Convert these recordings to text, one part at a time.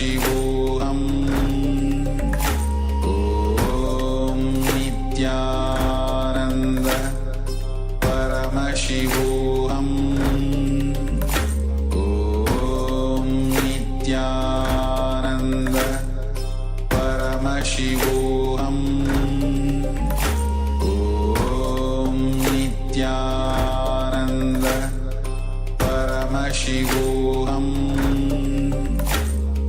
Paramashivoham Om Nityananda Paramashivoham Om Nityananda Paramashivoham Om Nityananda Paramashivoham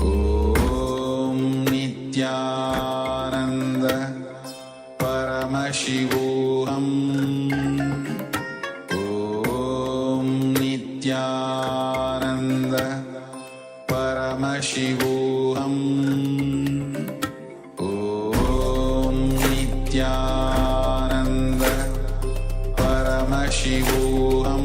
Om Nityananda Paramashivoham Om Nityananda Paramashivoham Om Nityananda Paramashivoham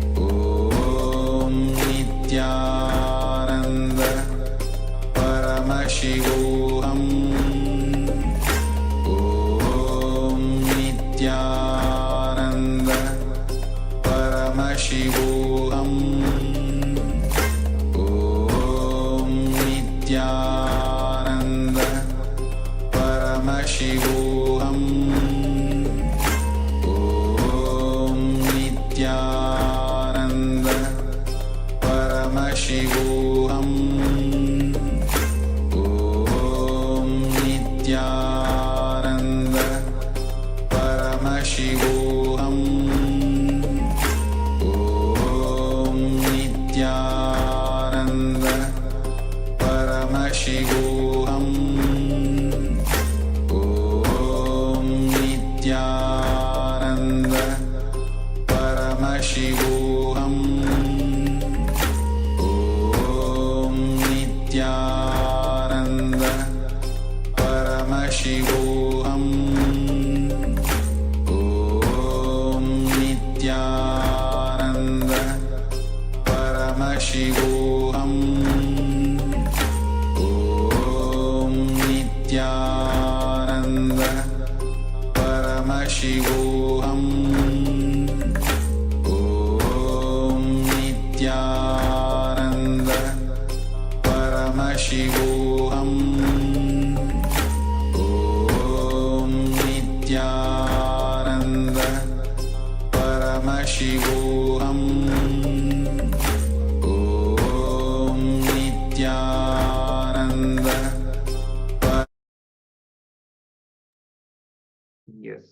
Om Nityananda Paramashivoham Om Nityananda Paramashivoham Om Nityananda Paramashivoham Om Nityananda Paramashivoham Om Nityananda Paramashivoham Om Nityananda Paramashivoham Om Nityananda Paramashivoham Om Nityananda Paramashivoham Om Nityananda Paramashivoham Om Nityananda Paramashivoham Om Nityananda Paramashivoham Om Nityananda Paramashivoham Om Nityananda Paramashivoham Om Nityananda. Yes.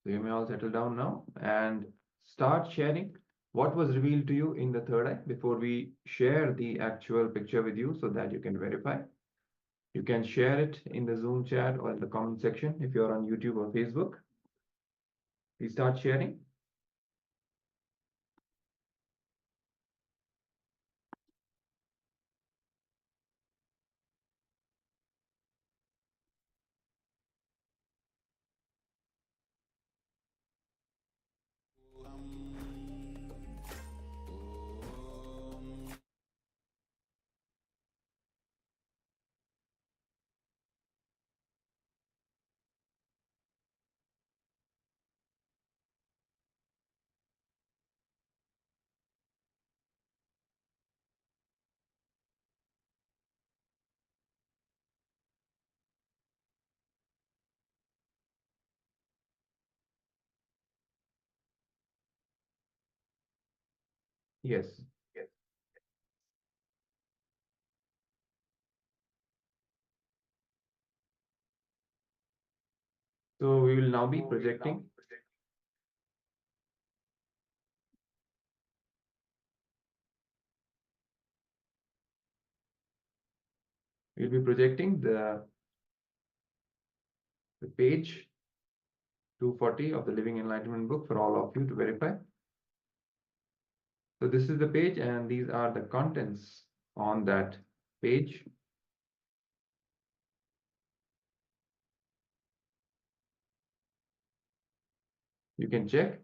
So you may all settle down now and start sharing what was revealed to you in the third eye before we share the actual picture with you so that you can verify. You can share it in the Zoom chat or in the comment section if you're on YouTube or Facebook. Please start sharing. Yes. Yes. So we will now be projecting. We'll be projecting the page 240 of the Living Enlightenment book for all of you to verify. So this is the page and these are the contents on that page. You can check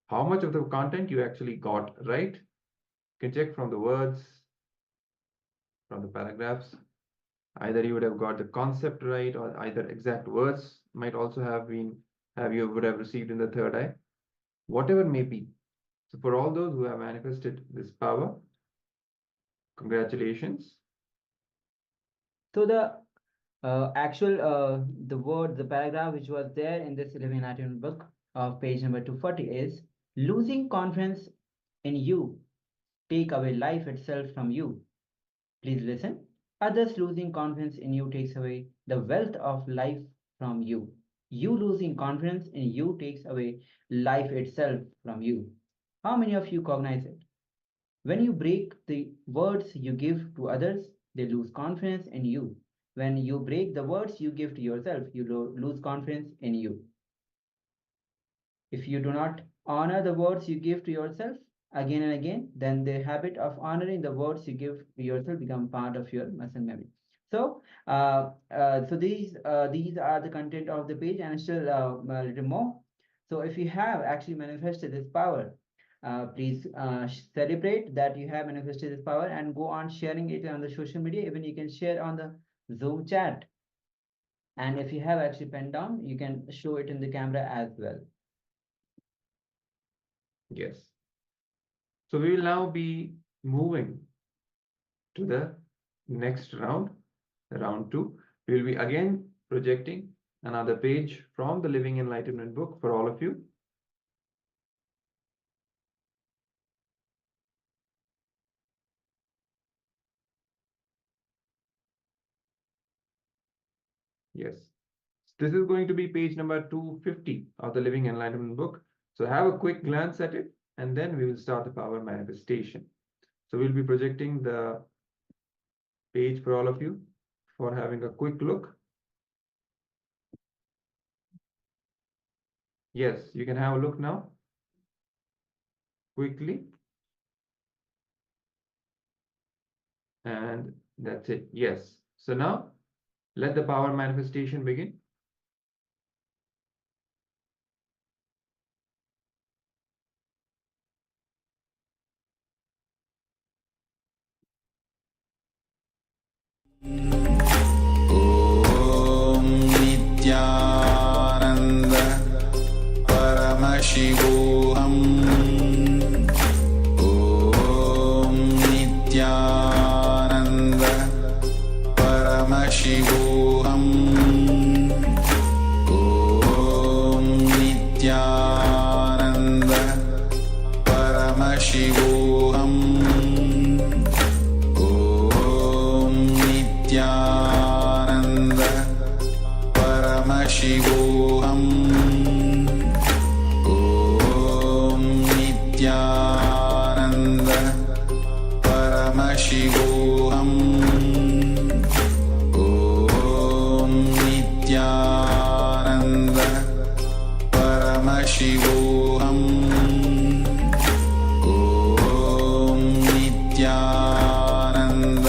how much of the content you actually got right. You can check from the words, from the paragraphs. Either you would have got the concept right, or either exact words might also have you would have received in the third eye, whatever may be. So for all those who have manifested this power, congratulations. So the paragraph which was there in this Living Enlightenment book of page number 240 is losing confidence in you take away life itself from you. Please listen. Others losing confidence in you takes away the wealth of life from you. You losing confidence in you takes away life itself from you. How many of you cognize it? When you break the words you give to others, they lose confidence in you. When you break the words you give to yourself, you lose confidence in you. If you do not honor the words you give to yourself again and again, then the habit of honoring the words you give to yourself become part of your muscle memory. So, these are the content of the page, and still a little more. So, if you have actually manifested this power, please celebrate that you have manifested this power and go on sharing it on the social media. Even you can share on the Zoom chat. And if you have actually penned down, you can show it in the camera as well. Yes. So we will now be moving to the next round, round 2. We will be again projecting another page from the Living Enlightenment book for all of you. Yes. This is going to be page number 250 of the Living Enlightenment book. So have a quick glance at it, and then we will start the power manifestation. So we'll be projecting the page for all of you for having a quick look. Yes, you can have a look now. Quickly. And that's it. Yes. So now let the power manifestation begin. ॐ नित्यानन्द परमशिवोऽहम् ॐ नित्यानन्द परमशिवोऽहम् ॐ नित्यानन्द परमशिवोऽहम् नित्यानन्द परमशिवोऽहम् ॐ नित्यानन्द परमशिवोऽहम् ॐ नित्यानन्द परमशिवोऽहम् ॐ नित्यानन्द परमशिवोऽहम् ॐ नित्यानन्द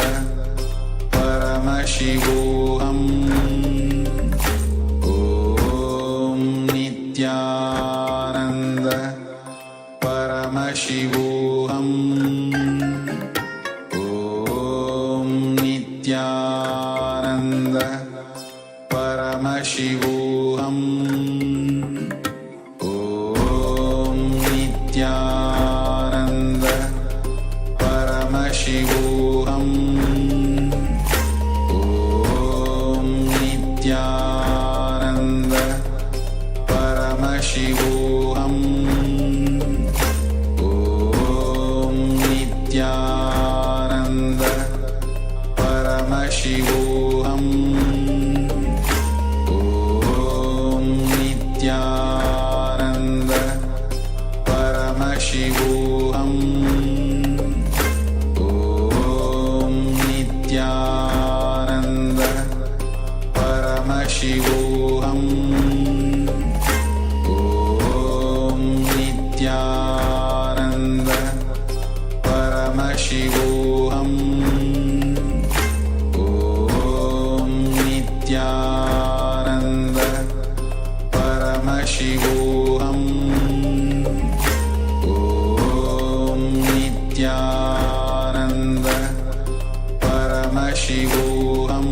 परमशिवोऽहम् ॐ नित्यानन्द परमशिवोऽहम् ॐ नित्यानन्द परमशिवोऽहम् नित्यानन्द परमशिवोऽहम् ॐ नित्यानन्द परमशिवोऽहम् ॐ नित्यानन्द परमशिवोऽहम् ॐ नित्यानन्द परमशिवोऽहम् ॐ नित्यानन्द परमशिवोऽहम् ॐ नित्यानन्द परमशिवोऽहम् ॐ नित्यानन्द परमशिवोऽहम्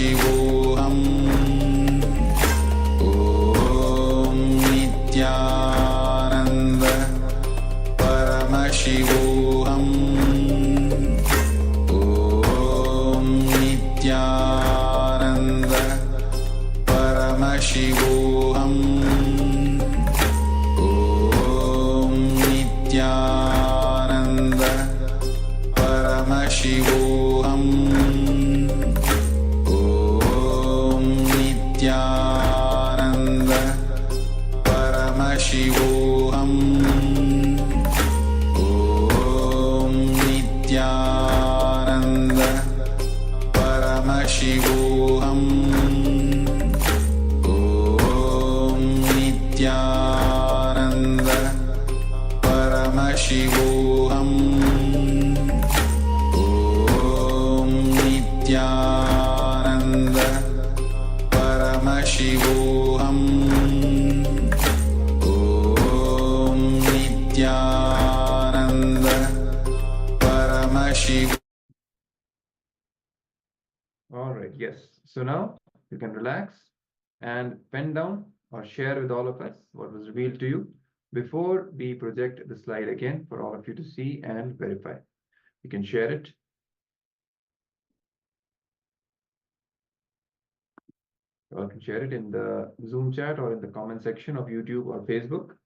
Paramashivoham Om Nityananda Paramashivoham Om Nityananda Paramashivoham Om Nityananda Paramashivoham Om Nityananda Paramashivoham Om Nityananda Paramashivoham Om Nityananda Paramashivoham Om Nityananda Paramashivoham Om Nityananda Paramashivoham. All right, yes. So now you can relax and pen down or share with all of us what was revealed to you before we project the slide again for all of you to see and verify. You can share it. You all can share it in the Zoom chat or in the comment section of YouTube or Facebook.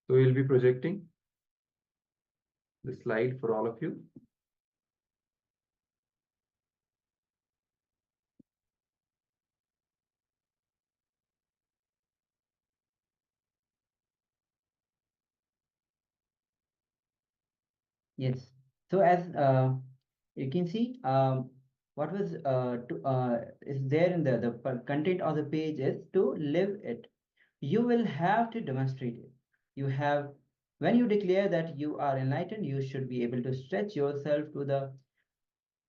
So we'll be projecting the slide for all of you. Yes. So as you can see, what was is there in the content of the page is to live it. You will have to demonstrate it. You have, when you declare that you are enlightened, you should be able to stretch yourself to the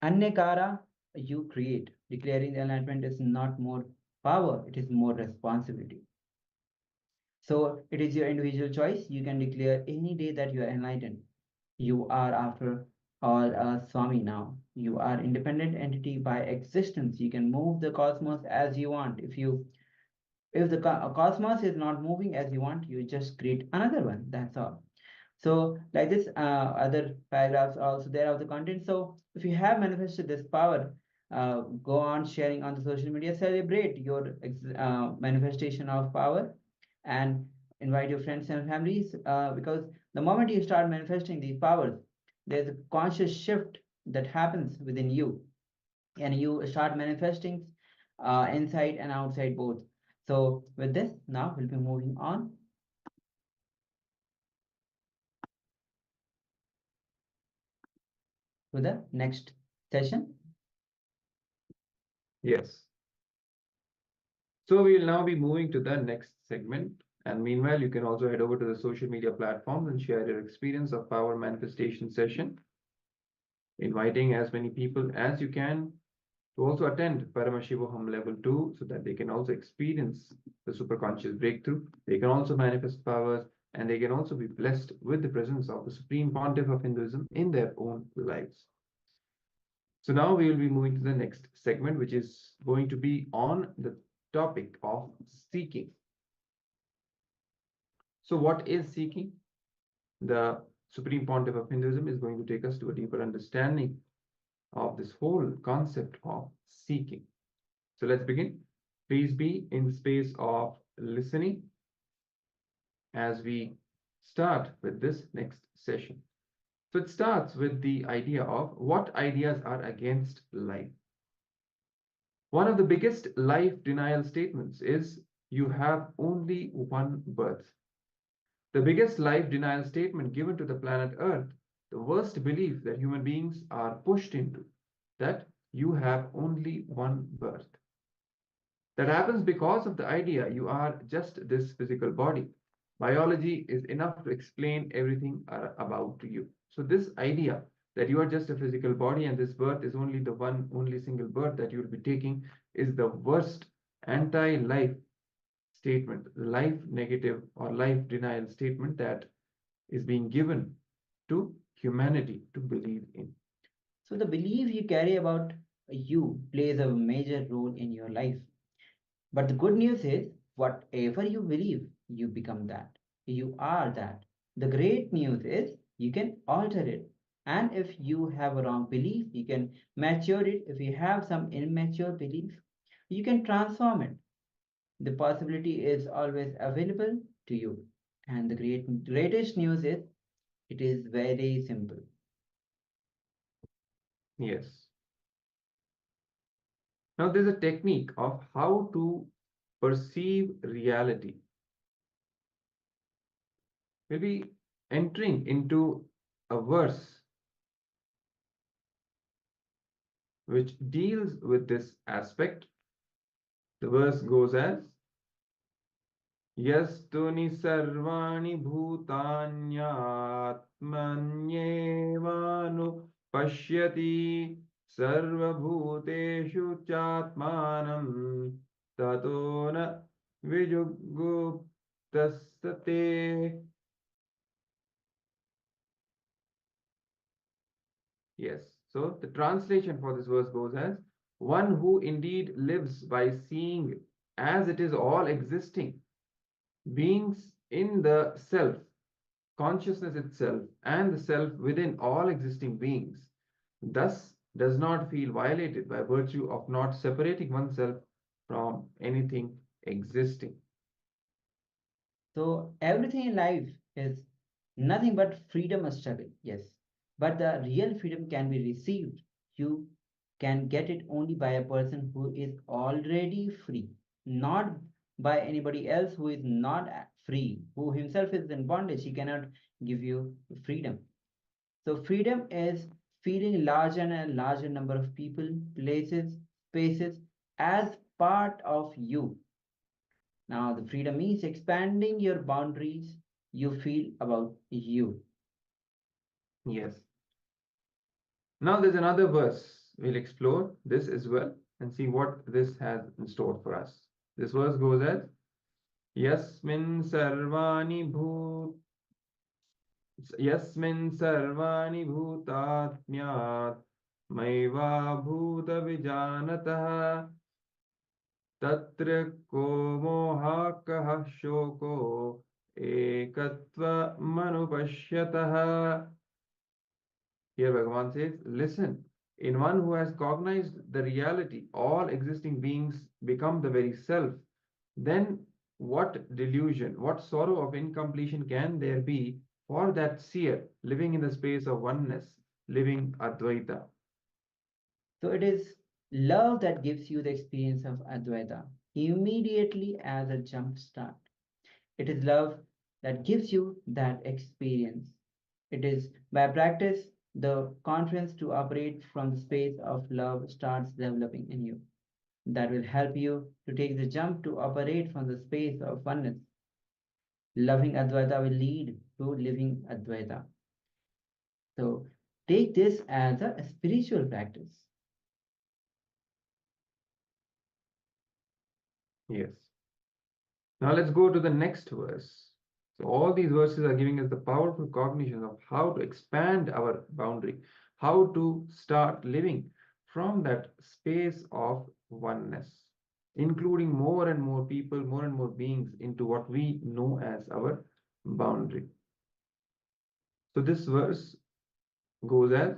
annekara you create. Declaring the enlightenment is not more power, it is more responsibility. So it is your individual choice. You can declare any day that you are enlightened. You are, after all, a Swami now. You are independent entity by existence. You can move the cosmos as you want. If the cosmos is not moving as you want, you just create another one. That's all. So like this, other paragraphs also there of the content. So if you have manifested this power, go on sharing on the social media, celebrate your manifestation of power, and invite your friends and families, because the moment you start manifesting these powers, there's a conscious shift that happens within you, and you start manifesting inside and outside both. So with this, now we'll be moving on to the next session. Yes. So we will now be moving to the next segment. And meanwhile, you can also head over to the social media platforms and share your experience of power manifestation session, inviting as many people as you can to also attend Paramashivoham Level 2 so that they can also experience the superconscious breakthrough. They can also manifest powers, and they can also be blessed with the presence of the Supreme Pontiff of Hinduism in their own lives. So now we will be moving to the next segment, which is going to be on the topic of seeking. So what is seeking? The Supreme Pontiff of Hinduism is going to take us to a deeper understanding of this whole concept of seeking. So let's begin. Please be in the space of listening as we start with this next session. So it starts with the idea of what ideas are against life. One of the biggest life denial statements is you have only one birth. The biggest life denial statement given to the planet Earth, the worst belief that human beings are pushed into, that you have only one birth. That happens because of the idea you are just this physical body. Biology is enough to explain everything about you. So this idea that you are just a physical body and this birth is only the one, only single birth that you will be taking is the worst anti-life statement, life negative or life denial statement that is being given to humanity to believe in. So the belief you carry about you plays a major role in your life. But the good news is, whatever you believe, you become that. You are that. The great news is, you can alter it. And if you have a wrong belief, you can mature it. If you have some immature belief, you can transform it. The possibility is always available to you. And the greatest news is, it is very simple. Yes. Now, there's a technique of how to perceive reality. We'll be entering into a verse which deals with this aspect. The verse goes as Yastuni sarvani bhutanyatmanyevanu pashyati sarvabhuteshu chatmanam tato na vijuguptasate. Yes. So the translation for this verse goes as one who indeed lives by seeing as it is all existing beings in the self, consciousness itself, and the self within all existing beings, thus does not feel violated by virtue of not separating oneself from anything existing. So everything in life is nothing but freedom or struggle, yes. But the real freedom can be received. You can get it only by a person who is already free, not by anybody else who is not free, who himself is in bondage. He cannot give you freedom. So freedom is feeling larger and a larger number of people, places, spaces as part of you. Now, the freedom means expanding your boundaries you feel about you. Yes. Now there's another verse. We'll explore this as well and see what this has in store for us. This verse goes as Yasmin sarvani bhut Yasmin sarvani bhutatmyat Maiva bhuta vijanatah Tatra ko moha kaha shoko ekatva manupashyatah. Here Bhagavan says, listen, in one who has cognized the reality, all existing beings become the very self, then what delusion, what sorrow of incompletion can there be for that seer living in the space of oneness, living Advaita? So it is love that gives you the experience of Advaita immediately as a jump start. It is love that gives you that experience. It is by practice the confidence to operate from the space of love starts developing in you. That will help you to take the jump to operate from the space of oneness. Loving Advaita will lead to living Advaita. So take this as a spiritual practice. Yes. Now let's go to the next verse. So all these verses are giving us the powerful cognition of how to expand our boundary, how to start living from that space of oneness, including more and more people, more and more beings into what we know as our boundary. So this verse goes as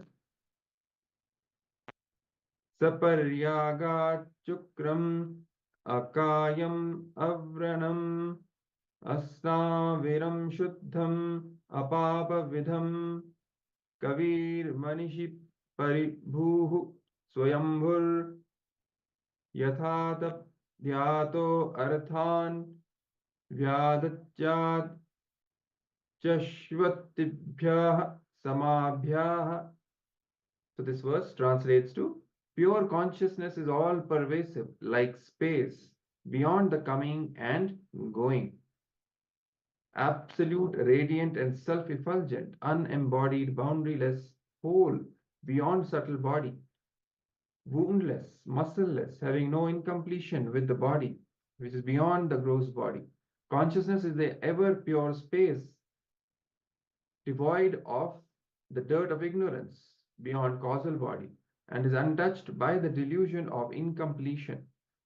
Saparyagat Chukram Akayam Avranam Asnaviram Shuddham Apapavidham Kavir Manishi Paribhuhu Swayambhur Yathatap Dhyato Arthan Vyadachyat Chashvatibhyah Samabhyah. So this verse translates to pure consciousness is all pervasive, like space, beyond the coming and going. Absolute, radiant, and self effulgent, unembodied, boundaryless, whole, beyond subtle body, woundless, muscleless, having no incompletion with the body, which is beyond the gross body. Consciousness is the ever pure space, devoid of the dirt of ignorance beyond causal body, and is untouched by the delusion of incompletion.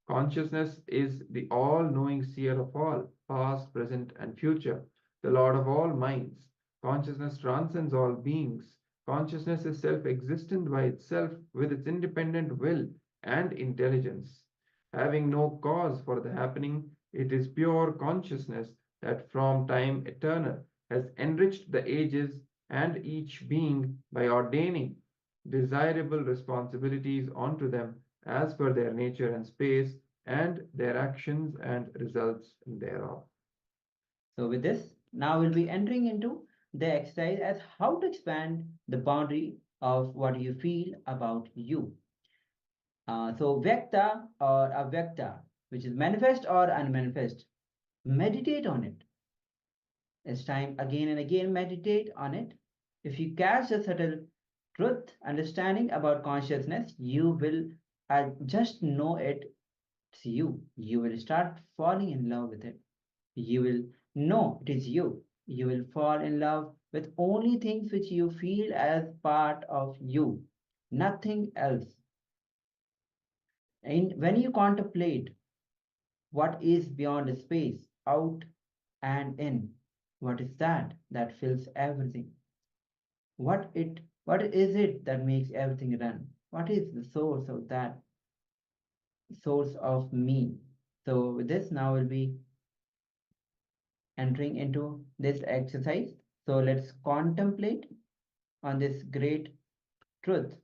Consciousness is the all knowing seer of all, past, present, and future, the Lord of all minds. Consciousness transcends all beings. Consciousness is self existent by itself with its independent will and intelligence. Having no cause for the happening, it is pure consciousness that from time eternal has enriched the ages and each being by ordaining desirable responsibilities onto them as per their nature and space and their actions and results thereof. So with this, now we'll be entering into the exercise as how to expand the boundary of what you feel about you. So Vyakta or Avyakta, which is manifest or unmanifest, meditate on it. It's time again and again meditate on it. If you catch a subtle truth, understanding about consciousness, you will just know it's you. You will start falling in love with it. You will know it is you. You will fall in love with only things which you feel as part of you, nothing else. And when you contemplate what is beyond space, out and in, what is that that fills everything? What is it that makes everything run? What is the source of that source of me? So with this, now we'll be entering into this exercise. So let's contemplate on this great truth.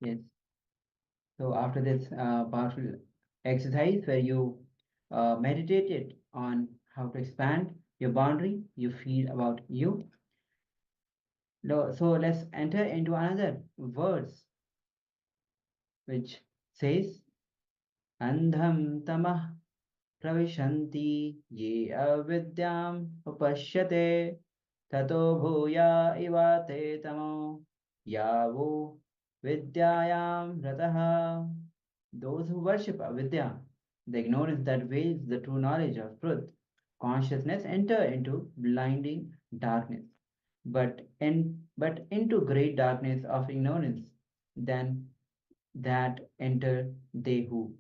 Yes. So after this powerful exercise where you meditated on how to expand your boundary, you feel about you. So let's enter into another verse which says, Andham tamah pravishanti ye avidyam upashyate tato bhuya ivate tamo yavo vidyayam rataha. Those who worship avidya, the ignorance that veils the true knowledge of truth, consciousness enter into blinding darkness, but into great darkness of ignorance, then that enter they who,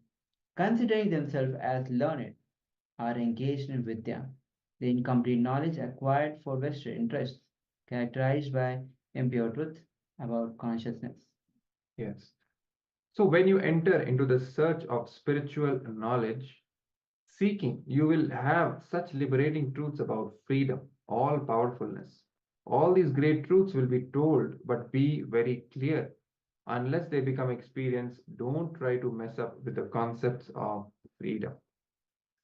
considering themselves as learned, are engaged in Vidya, the incomplete knowledge acquired for vested interests, characterized by impure truth about consciousness. Yes. So when you enter into the search of spiritual knowledge, seeking, you will have such liberating truths about freedom, all powerfulness. All these great truths will be told, but be very clear. Unless they become experience, don't try to mess up with the concepts of freedom.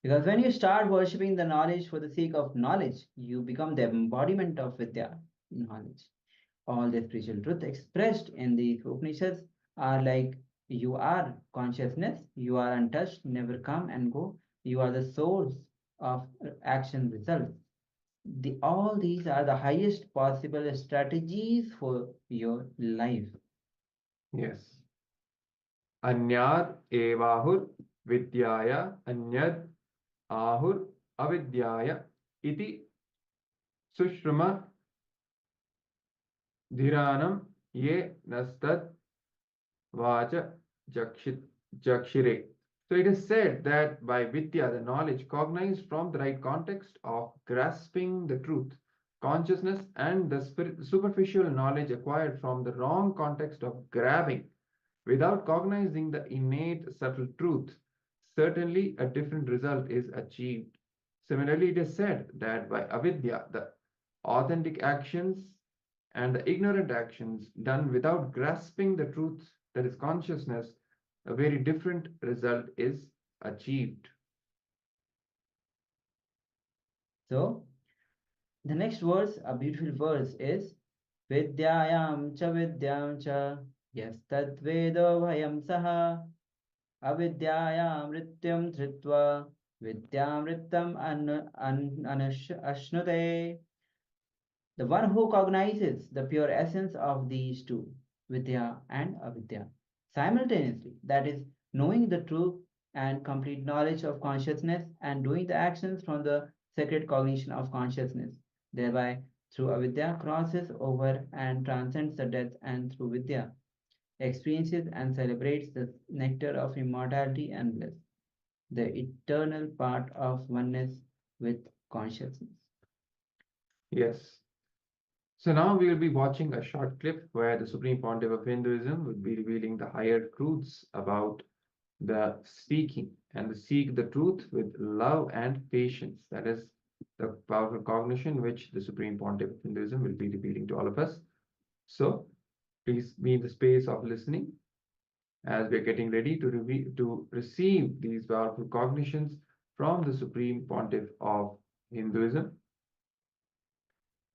Because when you start worshipping the knowledge for the sake of knowledge, you become the embodiment of Vidya, knowledge. All the spiritual truth expressed in the Upanishads are like you are consciousness, you are untouched, never come and go, you are the source of action results. All these are the highest possible strategies for your life. Yes. Anyad evahur vidyaya anyad ahur avidyaya iti sushrama dhiranam ye nastad vacha jakshire. So it is said that by vidya, the knowledge cognized from the right context of grasping the truth, consciousness, and the superficial knowledge acquired from the wrong context of grabbing without cognizing the innate subtle truth, certainly a different result is achieved. Similarly, it is said that by avidya, the authentic actions and the ignorant actions done without grasping the truth, that is consciousness, a very different result is achieved. So, the next verse, a beautiful verse, is Vidyayam cha yastad vedo bhayam saha avidyayam rityam dhritva vidyam ritam ashnute. The one who cognizes the pure essence of these two, Vidya and Avidya, simultaneously, that is, knowing the true and complete knowledge of consciousness and doing the actions from the sacred cognition of consciousness, thereby through Avidya crosses over and transcends the death, and through Vidya experiences and celebrates the nectar of immortality and bliss, the eternal part of oneness with consciousness. Yes. So now we will be watching a short clip where the Supreme Pontiff of Hinduism will be revealing the higher truths about the seeking and the seek the truth with love and patience. That is the powerful cognition which the Supreme Pontiff of Hinduism will be revealing to all of us. So please be in the space of listening as we are getting ready to receive these powerful cognitions from the Supreme Pontiff of Hinduism.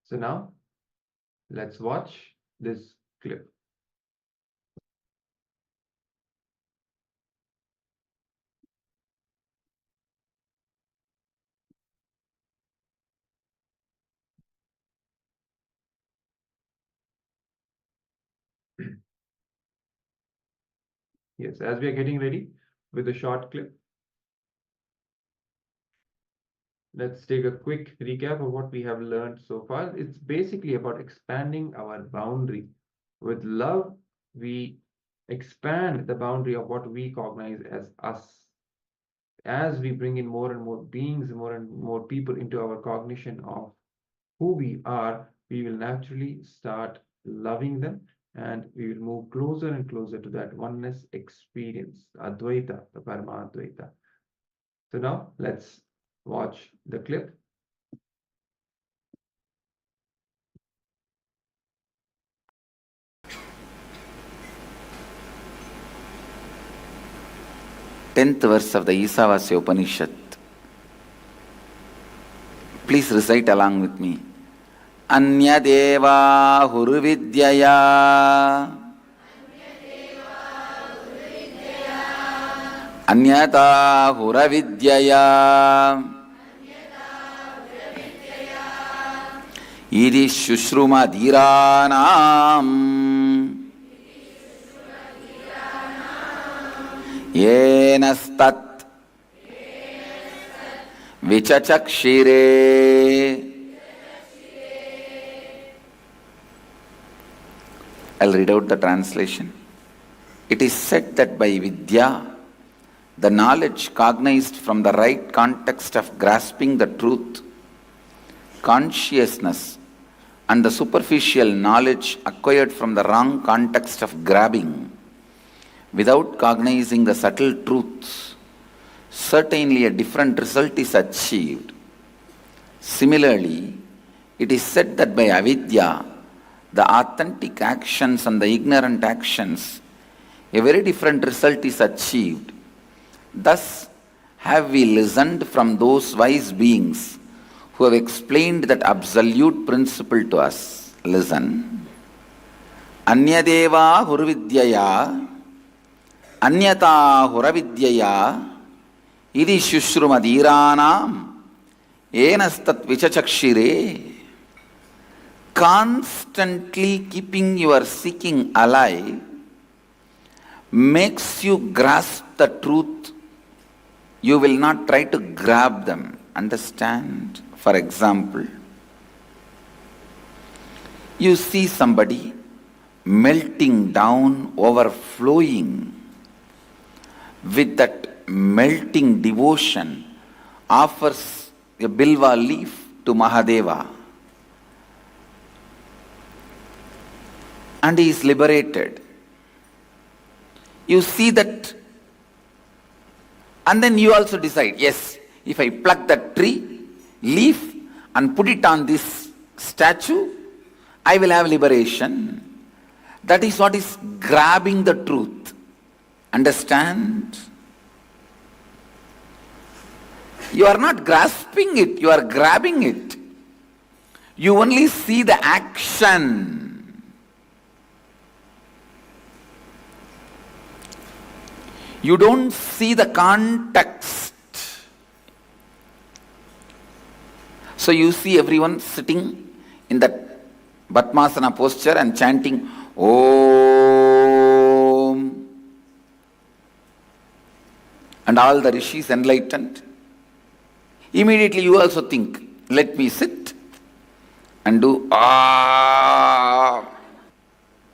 So now let's watch this clip. Yes, as we are getting ready with a short clip, let's take a quick recap of what we have learned so far. It's basically about expanding our boundary. With love, we expand the boundary of what we cognize as us. As we bring in more and more beings, more and more people into our cognition of who we are, we will naturally start loving them and we will move closer and closer to that oneness experience, Advaita, the Paramadvaita. So now let's watch the clip. 10th verse of the Isavasya Upanishad. Please recite along with me. Anyadeva huruvidyaya Anyata huravidyaya Idi shushruma dhiranam Yenastat Vichachakshire. I'll read out the translation. It is said that by vidya, the knowledge cognized from the right context of grasping the truth, consciousness, and the superficial knowledge acquired from the wrong context of grabbing, without cognizing the subtle truths, certainly a different result is achieved. Similarly, it is said that by avidya, the authentic actions and the ignorant actions, a very different result is achieved. Thus have we listened from those wise beings who have explained that absolute principle to us. Listen. Anyadeva hurvidyaya Anyata huravidyaya Idi shushrumadhiranam Enastat vichachakshire. Constantly keeping your seeking alive makes you grasp the truth. You will not try to grab them. Understand? For example, you see somebody melting down, overflowing with that melting devotion, offers a bilva leaf to Mahadeva, and he is liberated. You see that, and then you also decide, yes, if I pluck that tree, leaf, and put it on this statue, I will have liberation. That is what is grabbing the truth. Understand? You are not grasping it, you are grabbing it. You only see the action. You don't see the context. So you see everyone sitting in that Padmasana posture and chanting Om, and all the rishis enlightened. Immediately you also think, let me sit and do Ah.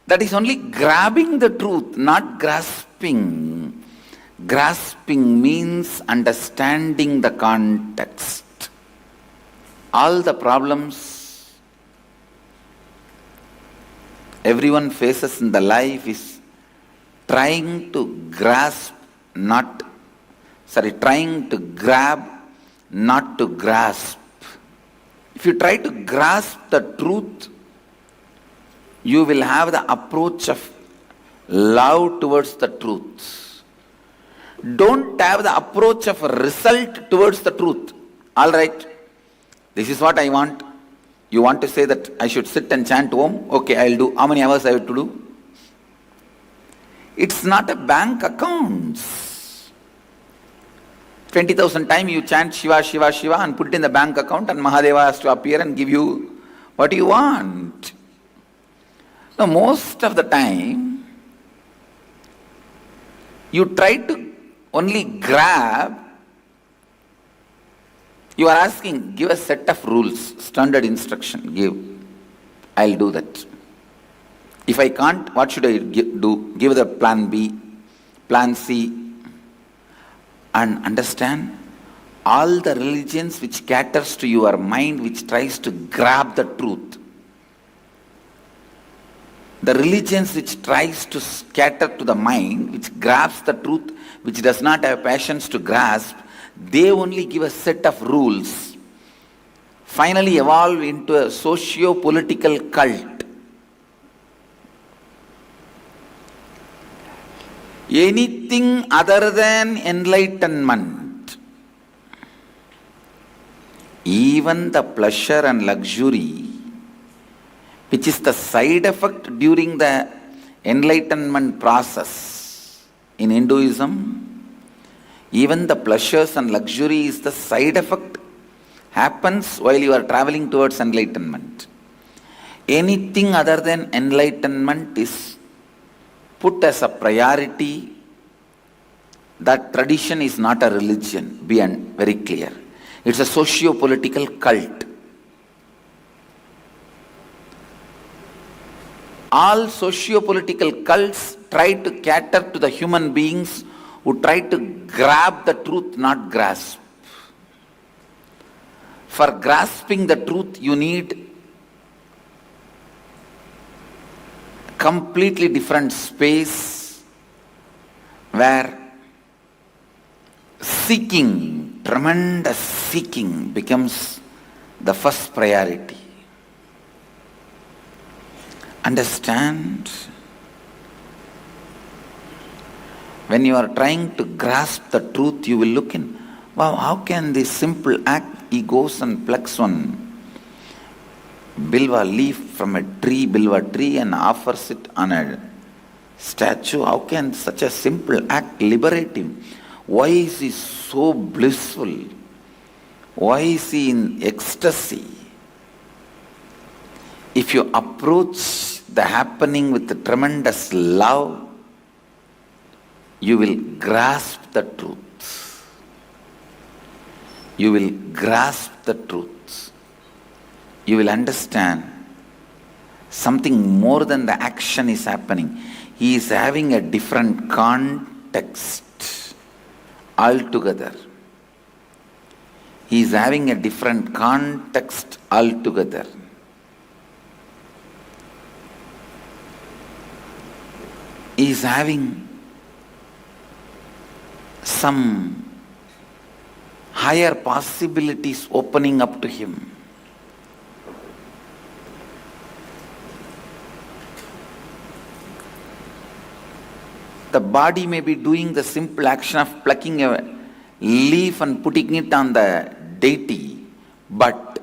That is only grabbing the truth, not grasping. Grasping means understanding the context. All the problems everyone faces in the life is trying to grab, not to grasp. If you try to grasp the truth, you will have the approach of love towards the truth. Don't have the approach of a result towards the truth. All right, this is what I want. You want to say that I should sit and chant Om? Okay, I'll do. How many hours I have to do? It's not a bank account. 20,000 times you chant Shiva, Shiva, Shiva and put it in the bank account, and Mahadeva has to appear and give you what you want. Now, most of the time, you try to only grab. You are asking, give a set of rules, standard instruction, give. I'll do that. If I can't, what should I do? Give the plan B, plan C. And understand, all the religions which caters to your mind, which tries to grab the truth, the religions which tries to cater to the mind, which grabs the truth, which does not have passions to grasp, they only give a set of rules, finally evolve into a socio-political cult. Anything other than enlightenment, even the pleasure and luxury, which is the side effect during the enlightenment process in Hinduism, even the pleasures and luxury is the side effect, happens while you are traveling towards enlightenment. Anything other than enlightenment is put as a priority. That tradition is not a religion, be very clear. It's a socio-political cult. All socio-political cults try to cater to the human beings who try to grab the truth, not grasp. For grasping the truth, you need completely different space where seeking, tremendous seeking becomes the first priority. Understand? When you are trying to grasp the truth, you will look in, wow, how can this simple act, he goes and plucks one bilva leaf from a tree, bilva tree, and offers it on a statue. How can such a simple act liberate him? Why is he so blissful? Why is he in ecstasy? If you approach the happening with a tremendous love, you will grasp the truth. You will grasp the truth. You will understand something more than the action is happening. He is having a different context altogether. He is having a different context altogether. He is having some higher possibilities opening up to him. The body may be doing the simple action of plucking a leaf and putting it on the deity, but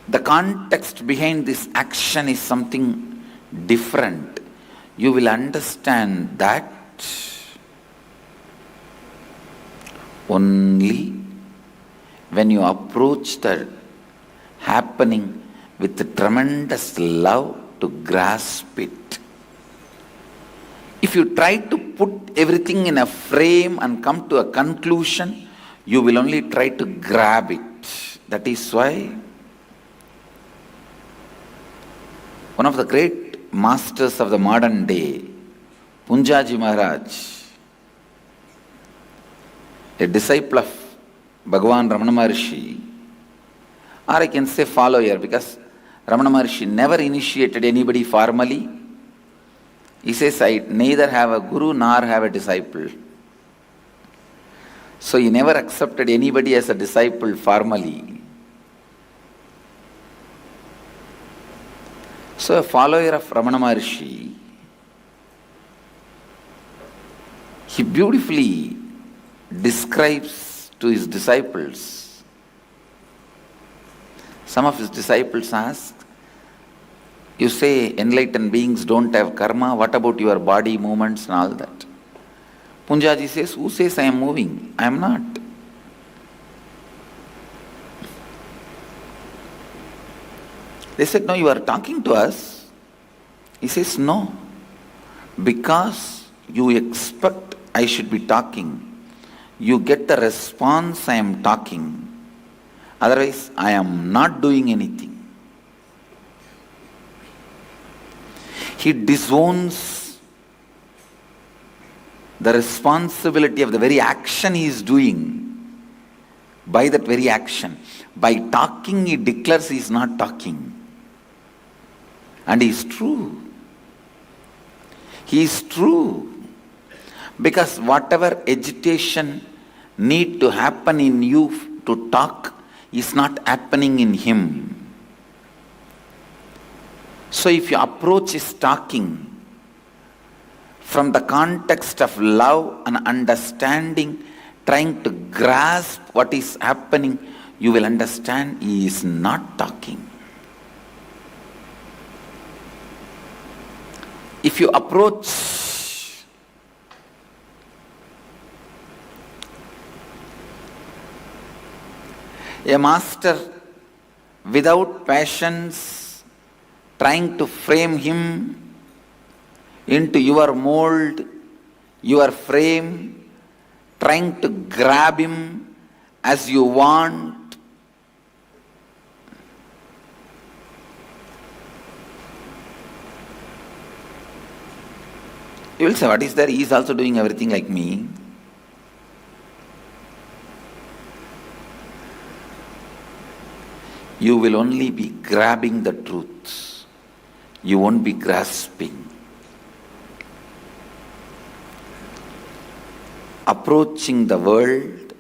the context behind this action is something different. You will understand that only when you approach the happening with a tremendous love to grasp it. If you try to put everything in a frame and come to a conclusion, you will only try to grab it. That is why one of the great masters of the modern day, Punjaji Maharaj, a disciple of Bhagavan Ramana Maharshi, or I can say follower, because Ramana Maharshi never initiated anybody formally. He says, I neither have a guru nor have a disciple. So he never accepted anybody as a disciple formally. So a follower of Ramana Maharshi, he beautifully describes to his disciples. Some of his disciples ask, you say enlightened beings don't have karma, what about your body movements and all that? Punjaji says, who says I am moving? I am not. They said, no, you are talking to us. He says, no, because you expect I should be talking. You get the response I am talking. Otherwise, I am not doing anything. He disowns the responsibility of the very action he is doing by that very action. By talking, he declares he is not talking. And he is true. He is true. Because whatever agitation need to happen in you to talk is not happening in him. So if your approach is talking, from the context of love and understanding, trying to grasp what is happening, you will understand he is not talking. If you approach a master without patience, trying to frame him into your mold, your frame, trying to grab him as you want, you will say, what is there? He is also doing everything like me. You will only be grabbing the truth. You won't be grasping. Approaching the world,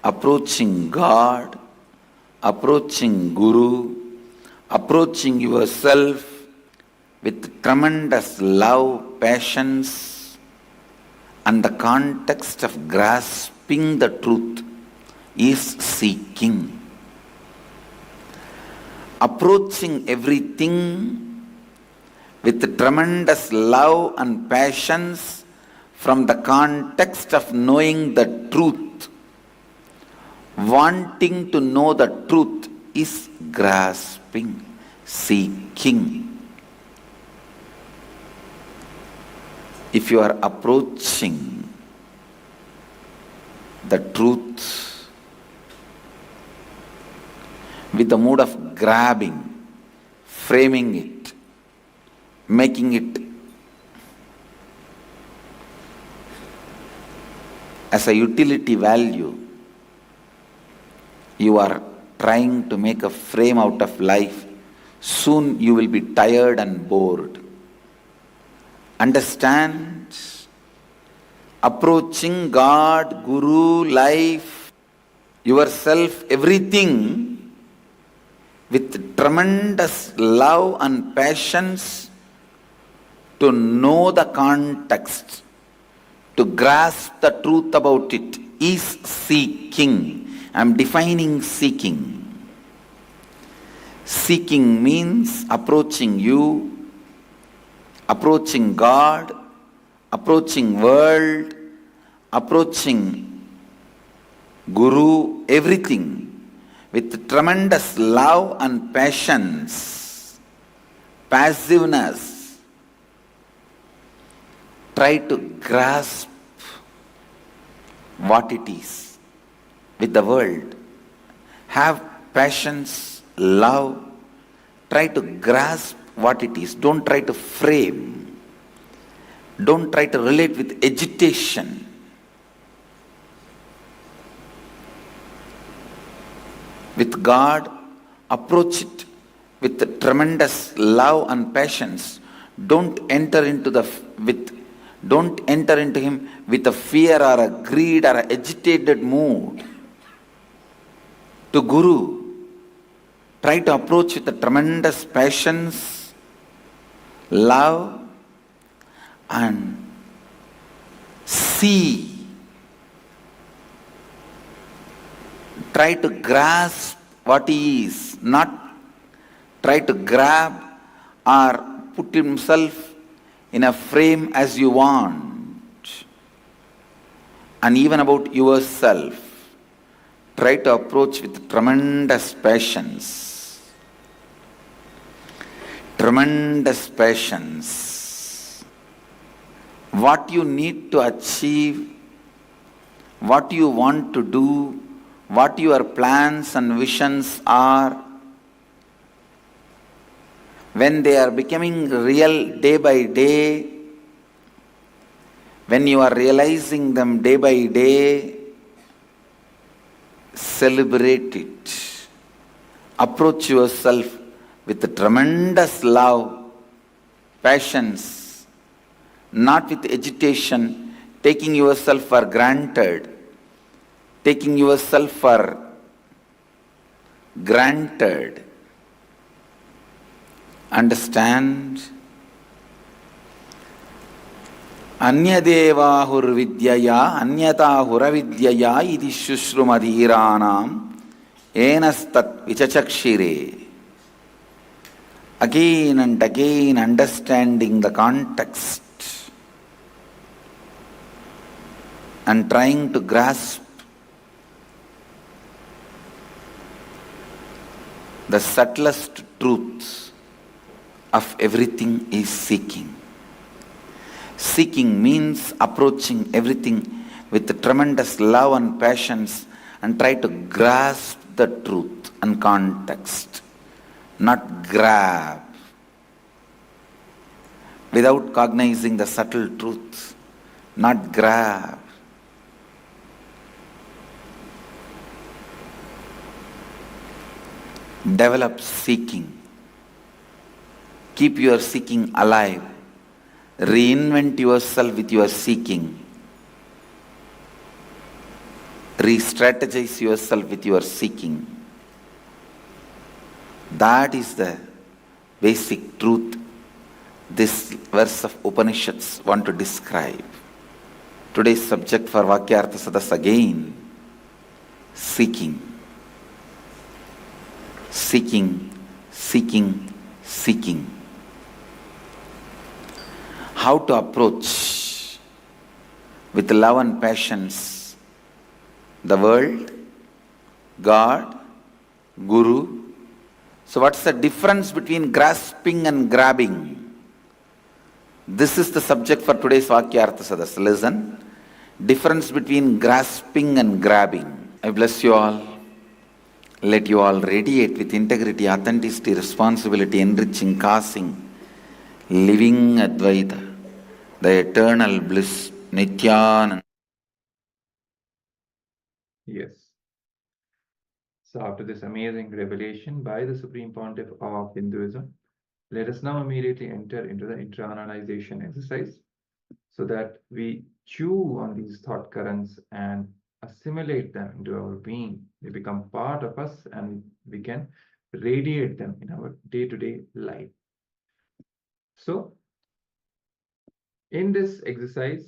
approaching God, approaching Guru, approaching yourself with tremendous love, patience, and the context of grasping the truth is seeking. Approaching everything with tremendous love and patience from the context of knowing the truth, wanting to know the truth is grasping, seeking. If you are approaching the truth with the mood of grabbing, framing it, making it as a utility value, you are trying to make a frame out of life, soon you will be tired and bored. Understand? Approaching God, Guru, life, yourself, everything with tremendous love and patience to know the context, to grasp the truth about it is seeking. I am defining seeking. Seeking means approaching you, approaching God, approaching world, approaching Guru, everything with tremendous love and patience, passiveness. Try to grasp what it is with the world. Have patience, love. Try to grasp what it is. Don't try to frame. Don't try to relate with agitation. With God, approach it with tremendous love and patience. Don't enter into him with a fear or a greed or an agitated mood. To Guru, try to approach with a tremendous patience, love, and see. Try to grasp what he is, not try to grab or put himself in a frame as you want. And even about yourself, try to approach with tremendous patience. Tremendous patience. What you need to achieve, what you want to do, what your plans and visions are, when they are becoming real day by day, when you are realizing them day by day, celebrate it. Approach yourself with tremendous love, patience, not with agitation, taking yourself for granted. Taking yourself for granted. Understand? Anyadevahurvidyaya anyatahuravidyaya iti shushrumadhiranam enastat vichachakshire. Again and again understanding the context and trying to grasp the subtlest truth of everything is seeking. Seeking means approaching everything with tremendous love and passions and try to grasp the truth and context, not grab, without cognizing the subtle truth, not grab. Develop seeking. Keep your seeking alive. Reinvent yourself with your seeking. Re-strategize yourself with your seeking. That is the basic truth this verse of Upanishads want to describe. Today's subject for Vakyartha Sadas again, seeking. Seeking, seeking, seeking. How to approach with love and passions the world, God, Guru. So what's the difference between grasping and grabbing? This is the subject for today's Vakyartha Sadas. Listen. Difference between grasping and grabbing. I bless you all. Let you all radiate with integrity, authenticity, responsibility, enriching, causing, living Advaita, the eternal bliss, Nityananda. Yes. So after this amazing revelation by the Supreme Pontiff of Hinduism, let us now immediately enter into the internalization exercise so that we chew on these thought currents and assimilate them into our being. They become part of us and we can radiate them in our day-to-day life. So, in this exercise,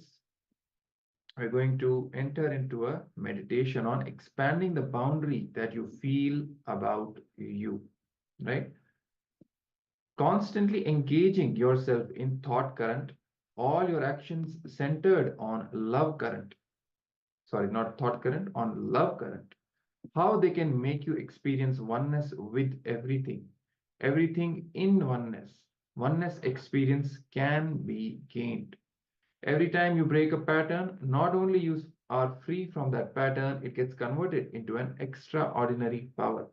we're going to enter into a meditation on expanding the boundary that you feel about you, right? Constantly engaging yourself in thought current, all your actions centered on love current. Sorry, not thought current, on love current. How they can make you experience oneness with everything, everything in oneness. Oneness experience can be gained. Every time you break a pattern, not only you are free from that pattern, it gets converted into an extraordinary power.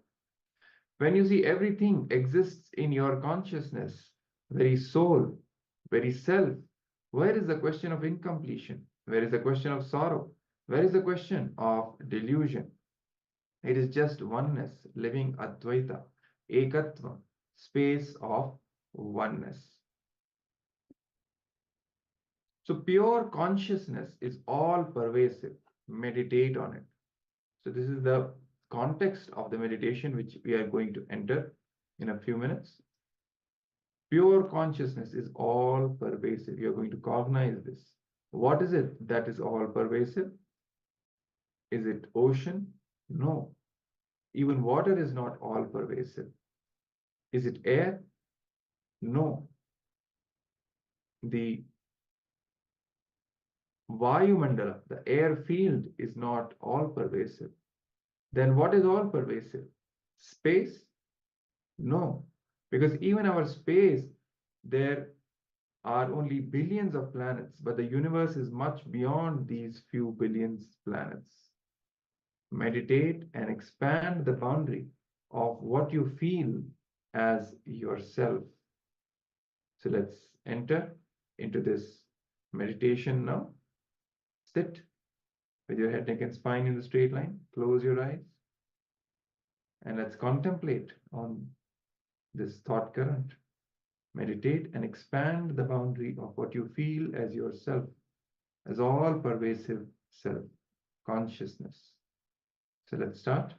When you see everything exists in your consciousness, very soul, very self, where is the question of incompletion? Where is the question of sorrow? Where is the question of delusion? It is just oneness, living Advaita, Ekatva, space of oneness. So pure consciousness is all pervasive. Meditate on it. So this is the context of the meditation which we are going to enter in a few minutes. Pure consciousness is all pervasive. You are going to cognize this. What is it that is all pervasive? Is it ocean? No. Even water is not all pervasive. Is it air? No. The Vayu Mandala, the air field, is not all pervasive. Then what is all pervasive? Space? No. Because even our space, there are only billions of planets, but the universe is much beyond these few billions planets. Meditate and expand the boundary of what you feel as yourself. So let's enter into this meditation now. Sit with your head, neck, and spine in the straight line. Close your eyes. And let's contemplate on this thought current. Meditate and expand the boundary of what you feel as yourself, as all pervasive self, consciousness. So let's start.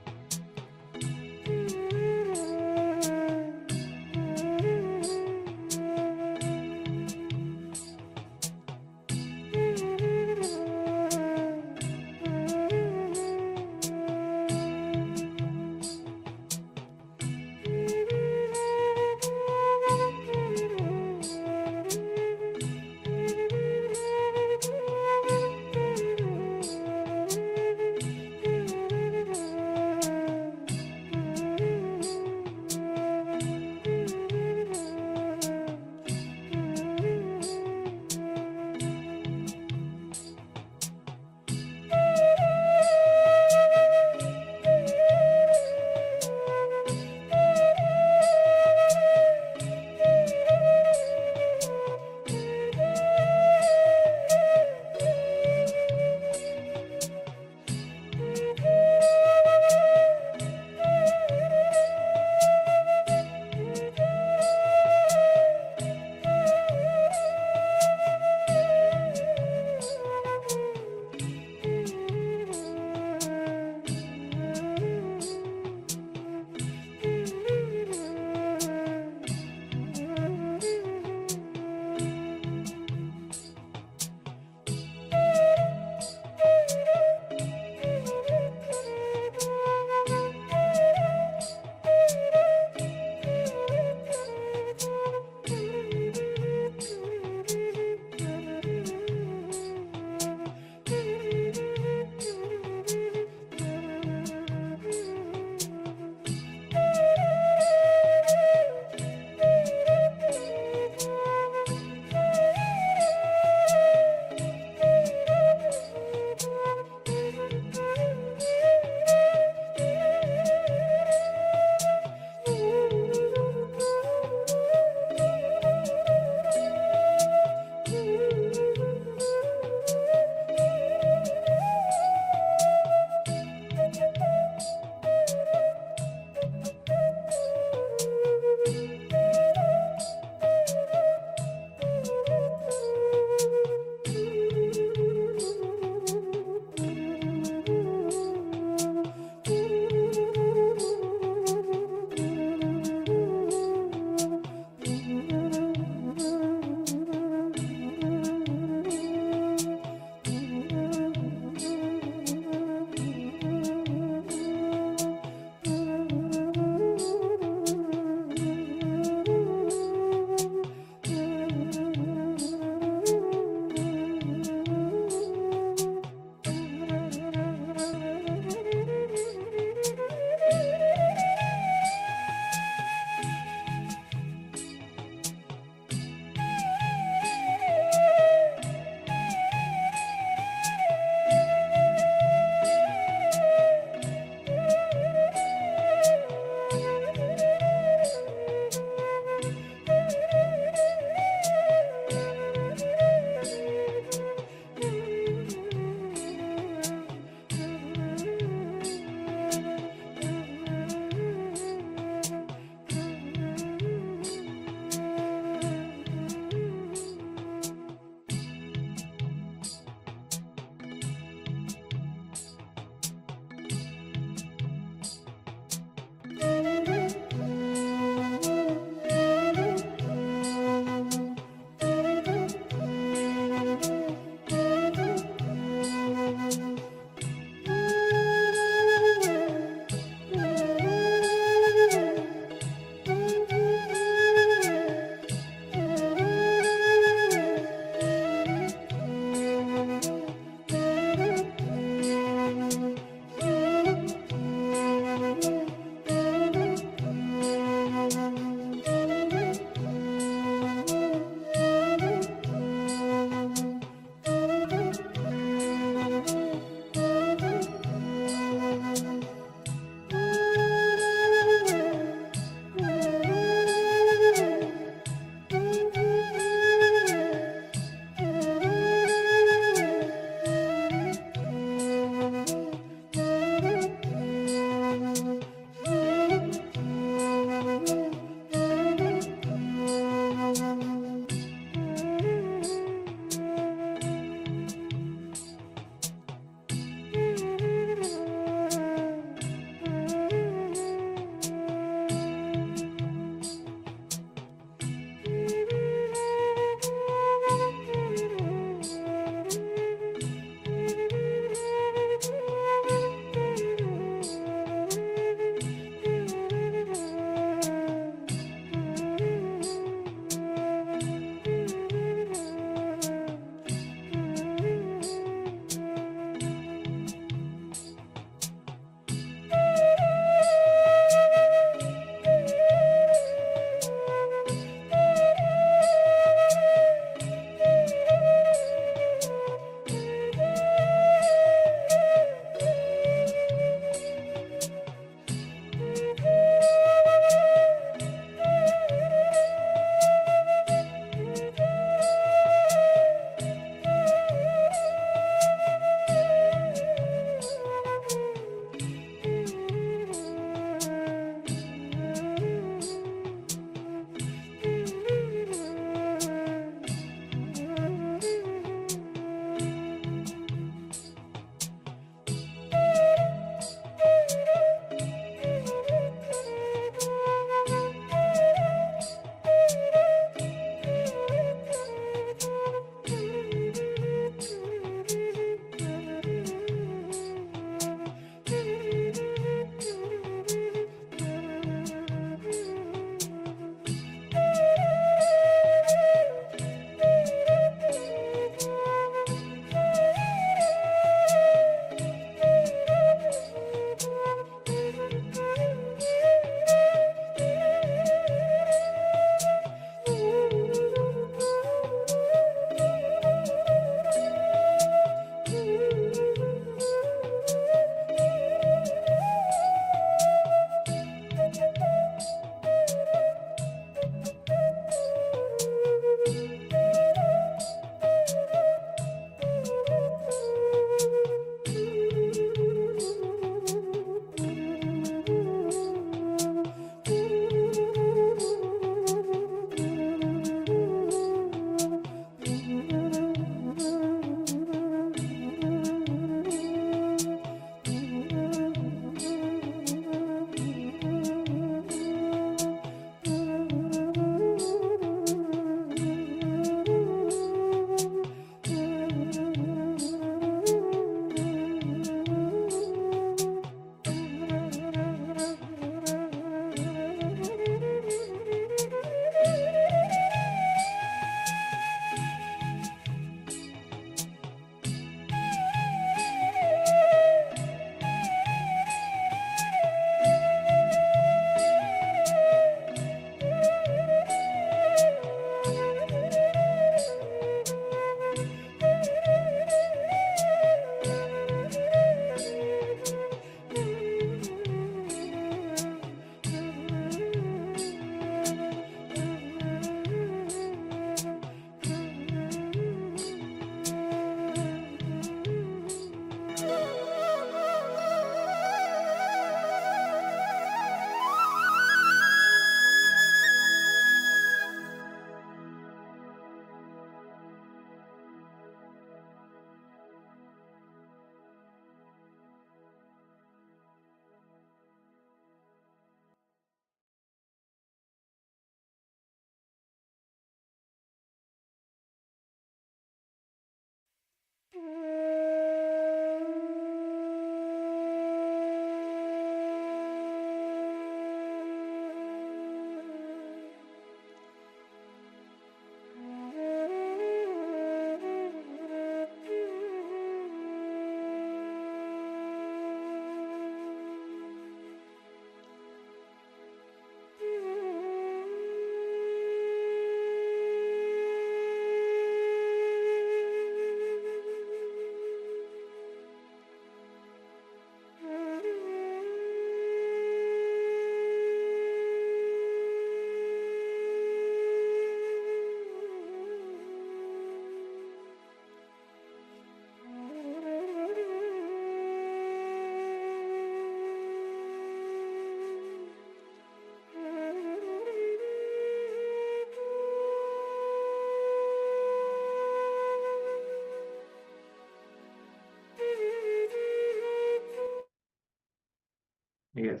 Yes.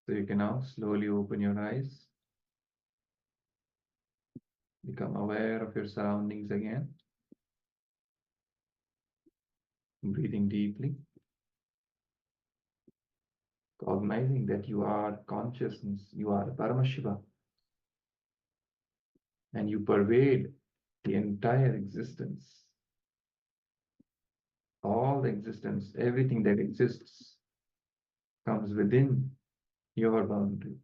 So you can now slowly open your eyes. Become aware of your surroundings again. Breathing deeply. Cognizing that you are consciousness, you are Paramashiva. And you pervade the entire existence. All the existence, everything that exists comes within your boundary.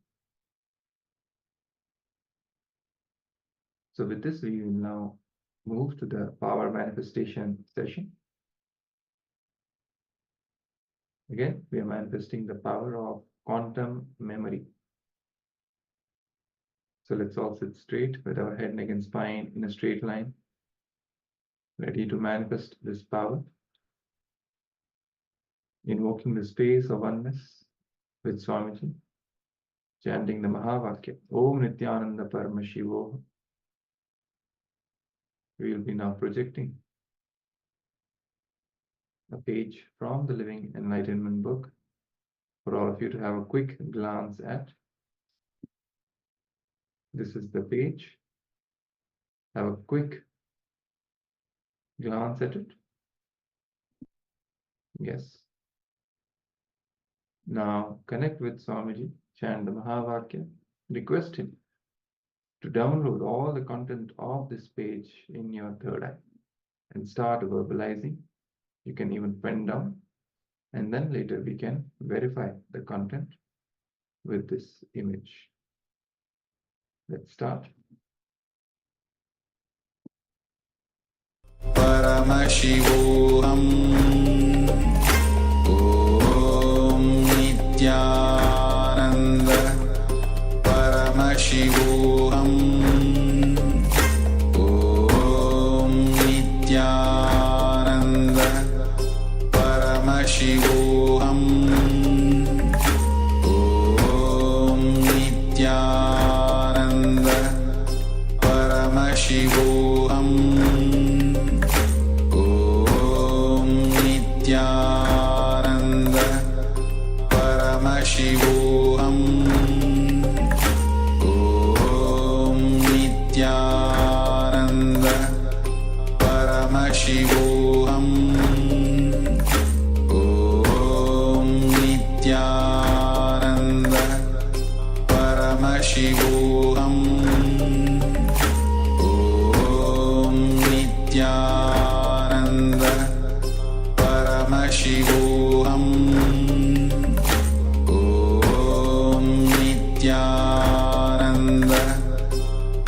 So with this, we will now move to the power manifestation session. Again, we are manifesting the power of quantum memory. So let's all sit straight with our head, neck, and spine in a straight line, ready to manifest this power. Invoking the space of oneness with Swamiji, chanting the Mahavakya, Om Nityananda Paramashivoham. We will be now projecting a page from the Living Enlightenment book for all of you to have a quick glance at. This is the page. Have a quick glance at it. Yes. Now connect with Swamiji, chant the Mahavakya, request him to download all the content of this page in your third eye and start verbalizing. You can even pen down, and then later we can verify the content with this image. Let's start. Paramashivoham Om Nityananda Paramashivoham Om Nityananda Paramashivoham Om Nityananda Paramashivoham Nityananda Paramashivoham Om Nityananda Paramashivoham Om Nityananda Paramashivoham Om Nityananda Paramashivoham Om Nityananda Paramashivoham Om Nityananda Paramashivoham Om Nityananda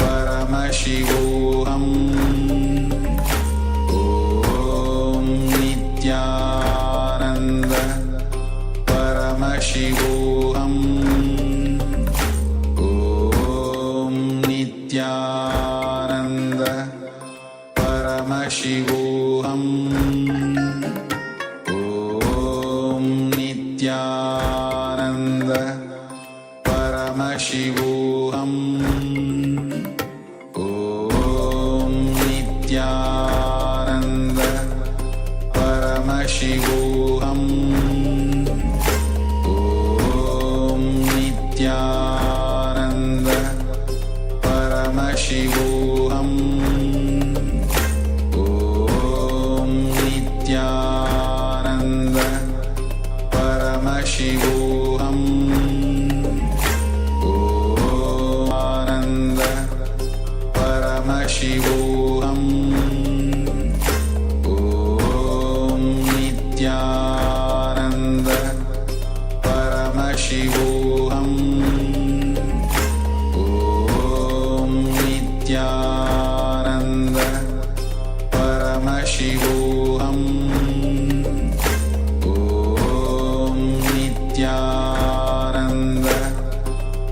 Paramashivoham Om Nityananda Paramashivoham Om Nityananda Paramashivoham Om Nityananda Paramashivoham Om Nityananda Paramashivoham Om Nityananda Paramashivoham Om Nityananda Paramashivoham Om Nityananda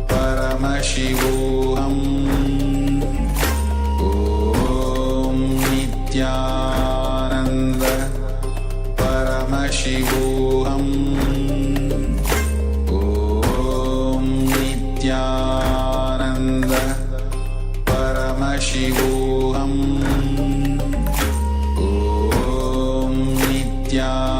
Paramashivoham Om Nityananda Paramashivoham Om Nityananda Paramashivoham Om Nityananda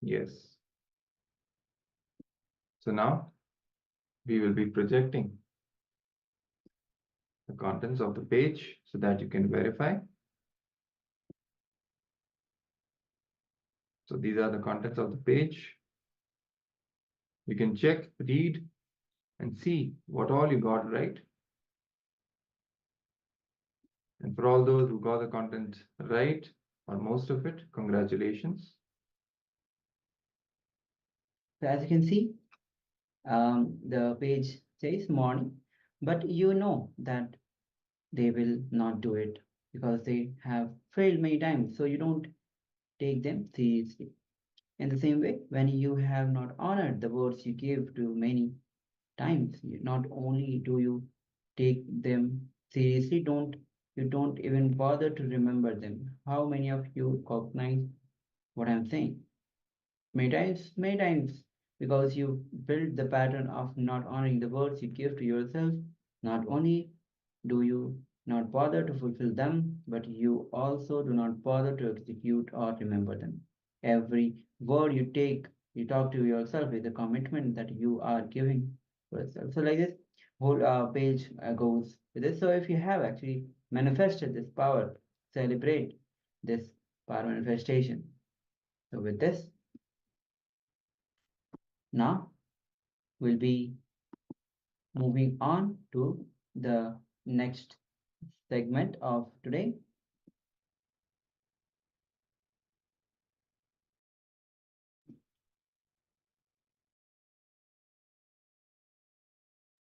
Yes. So now we will be projecting the contents of the page so that you can verify. So these are the contents of the page. You can check, read, and see what all you got right. And for all those who got the content right, or most of it, congratulations. So as you can see, the page says morning, but you know that they will not do it because they have failed many times. So you don't take them seriously. In the same way, when you have not honored the words you gave to many times, not only do you take them seriously, you don't even bother to remember them. How many of you cognize what I'm saying? Many times, because you build the pattern of not honoring the words you give to yourself, not only do you not bother to fulfill them, but you also do not bother to execute or remember them. Every word you talk to yourself with a commitment that you are giving to yourself. So like this whole page goes with this. So if you have actually manifested this power, celebrate this power manifestation. So with this, now we'll be moving on to the next segment of today.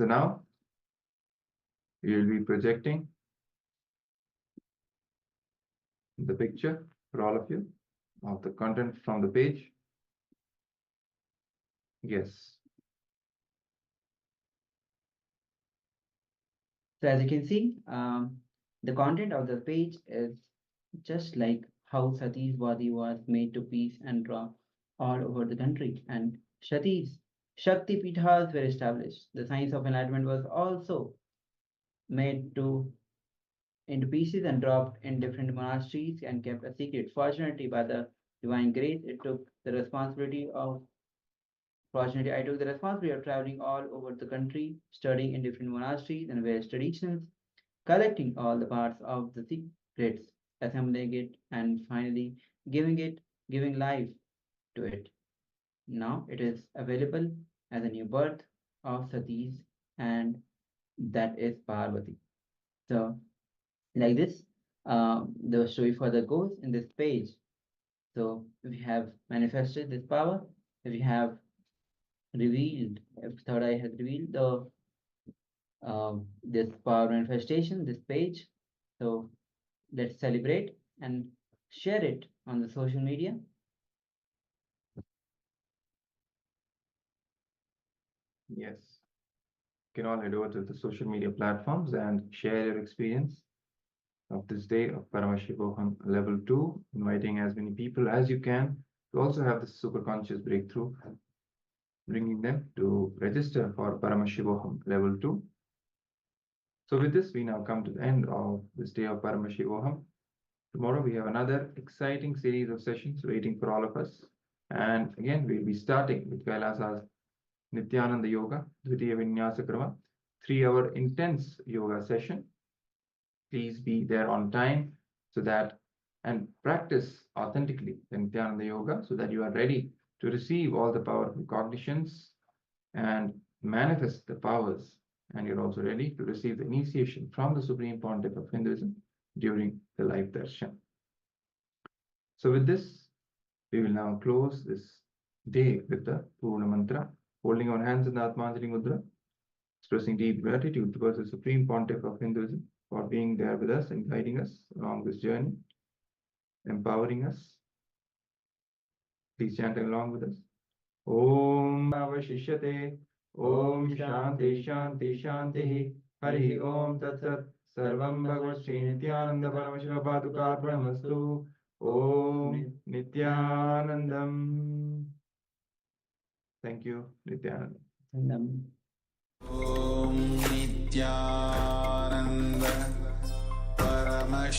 So now we will be projecting the picture for all of you of the content from the page. Yes. So as you can see, the content of the page is just like how Sati's body was made to piece and draw all over the country, and Shakti Pithas were established. The science of enlightenment was also made into pieces and dropped in different monasteries and kept a secret. Fortunately, by the divine grace, I took the responsibility of traveling all over the country, studying in different monasteries and various traditions, collecting all the parts of the secrets, assembling it, and finally giving life to it. Now it is available as a new birth of Sati's, and that is Parvati. So, like this, the story further goes in this page. So, we have manifested this power, we have revealed, if third eye has revealed this power manifestation, this page. So, let's celebrate and share it on the social media. Yes. You can all head over to the social media platforms and share your experience of this day of Paramashivoham Level 2, inviting as many people as you can to also have this super conscious breakthrough, bringing them to register for Paramashivoham Level 2. So with this, we now come to the end of this day of Paramashivoham. Tomorrow we have another exciting series of sessions waiting for all of us. And again, we'll be starting with Kailasa's Nityananda Yoga, Dvitiya Vinyasa Krama, 3-hour intense yoga session. Please be there on time so that and practice authentically the Nityananda Yoga so that you are ready to receive all the powerful cognitions and manifest the powers. And you're also ready to receive the initiation from the Supreme Pontiff of Hinduism during the life darshan. So with this, we will now close this day with the Purna Mantra, holding our hands in the Atmanjali Mudra, expressing deep gratitude towards the Supreme Pontiff of Hinduism for being there with us and guiding us along this journey, empowering us. Please chant along with us. Om Avashishyate, Om Shanti Shanti Shanti, Hari Om Tat Sat, Sarvam Bhagavad Sri Nityananda Paramashiva Padukarpanamastu, Om Nityanandam. Thank you, Nityananda. And, Om Nityananda Paramashivoham